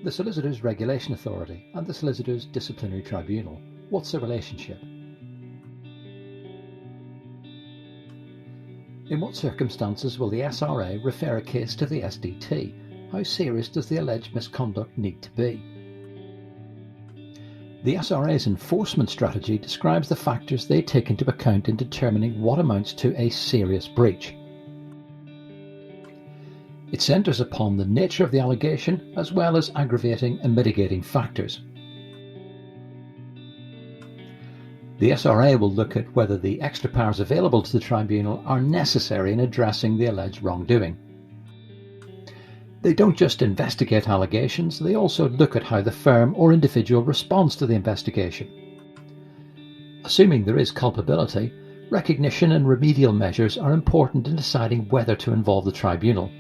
The Solicitors Regulation Authority and the Solicitors Disciplinary Tribunal. What's the relationship? In what circumstances will the SRA refer a case to the SDT? How serious does the alleged misconduct need to be? The SRA's enforcement strategy describes the factors they take into account in determining what amounts to a serious breach. It centres upon the nature of the allegation as well as aggravating and mitigating factors. The SRA will look at whether the extra powers available to the tribunal are necessary in addressing the alleged wrongdoing. They don't just investigate allegations, they also look at how the firm or individual responds to the investigation. Assuming there is culpability, recognition and remedial measures are important in deciding whether to involve the tribunal.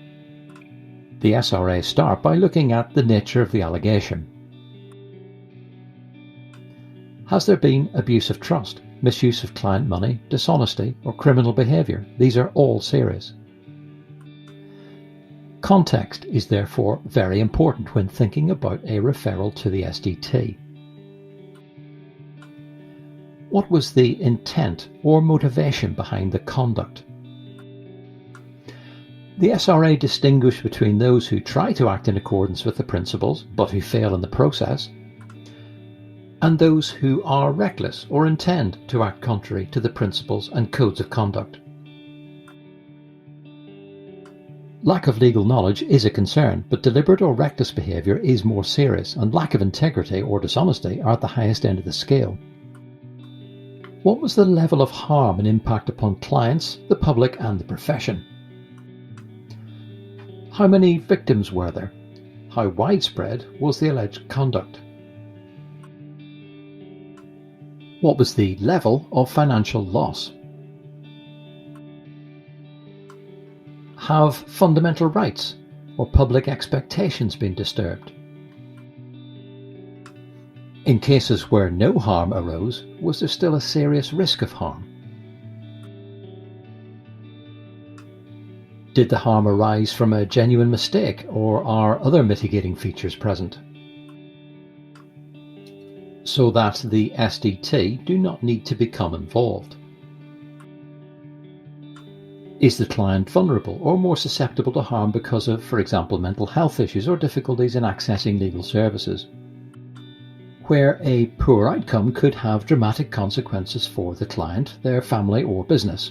The SRA start by looking at the nature of the allegation. Has there been abuse of trust, misuse of client money, dishonesty, or criminal behaviour? These are all serious. Context is therefore very important when thinking about a referral to the SDT. What was the intent or motivation behind the conduct? The SRA distinguish between those who try to act in accordance with the principles but who fail in the process, and those who are reckless or intend to act contrary to the principles and codes of conduct. Lack of legal knowledge is a concern, but deliberate or reckless behaviour is more serious, and lack of integrity or dishonesty are at the highest end of the scale. What was the level of harm and impact upon clients, the public and the profession? How many victims were there? How widespread was the alleged conduct? What was the level of financial loss? Have fundamental rights or public expectations been disturbed? In cases where no harm arose, was there still a serious risk of harm? Did the harm arise from a genuine mistake, or are other mitigating features present? So that the SDT do not need to become involved. Is the client vulnerable or more susceptible to harm because of, for example, mental health issues or difficulties in accessing legal services, where a poor outcome could have dramatic consequences for the client, their family or business?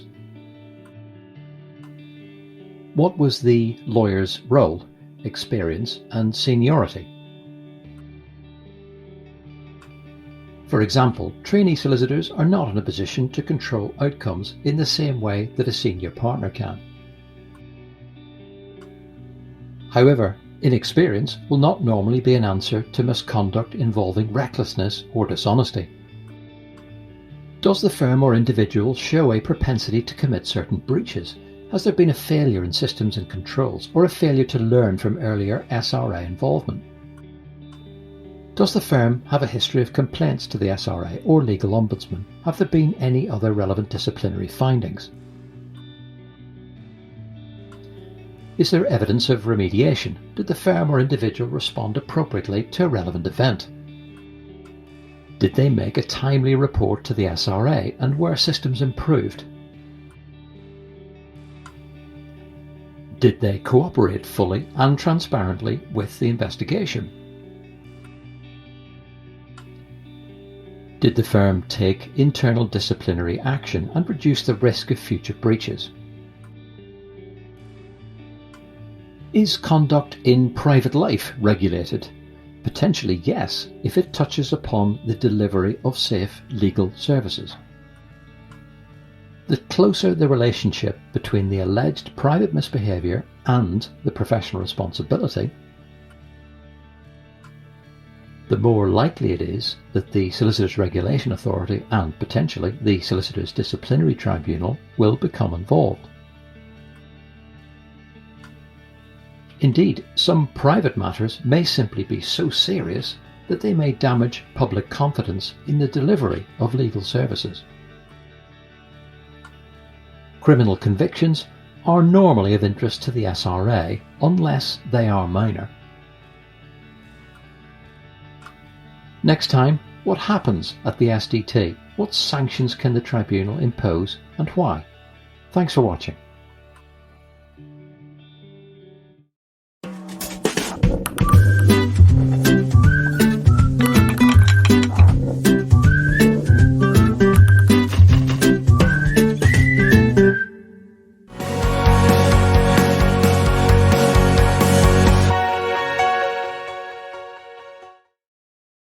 What was the lawyer's role, experience and seniority? For example, trainee solicitors are not in a position to control outcomes in the same way that a senior partner can. However, inexperience will not normally be an answer to misconduct involving recklessness or dishonesty. Does the firm or individual show a propensity to commit certain breaches? Has there been a failure in systems and controls, or a failure to learn from earlier SRA involvement? Does the firm have a history of complaints to the SRA or legal ombudsman? Have there been any other relevant disciplinary findings? Is there evidence of remediation? Did the firm or individual respond appropriately to a relevant event? Did they make a timely report to the SRA, and were systems improved? Did they cooperate fully and transparently with the investigation? Did the firm take internal disciplinary action and reduce the risk of future breaches? Is conduct in private life regulated? Potentially yes, if it touches upon the delivery of safe legal services. The closer the relationship between the alleged private misbehaviour and the professional responsibility, the more likely it is that the Solicitors Regulation Authority and potentially the Solicitors Disciplinary Tribunal will become involved. Indeed, some private matters may simply be so serious that they may damage public confidence in the delivery of legal services. Criminal convictions are normally of interest to the SRA unless they are minor. Next time, what happens at the SDT? What sanctions can the tribunal impose and why? Thanks for watching.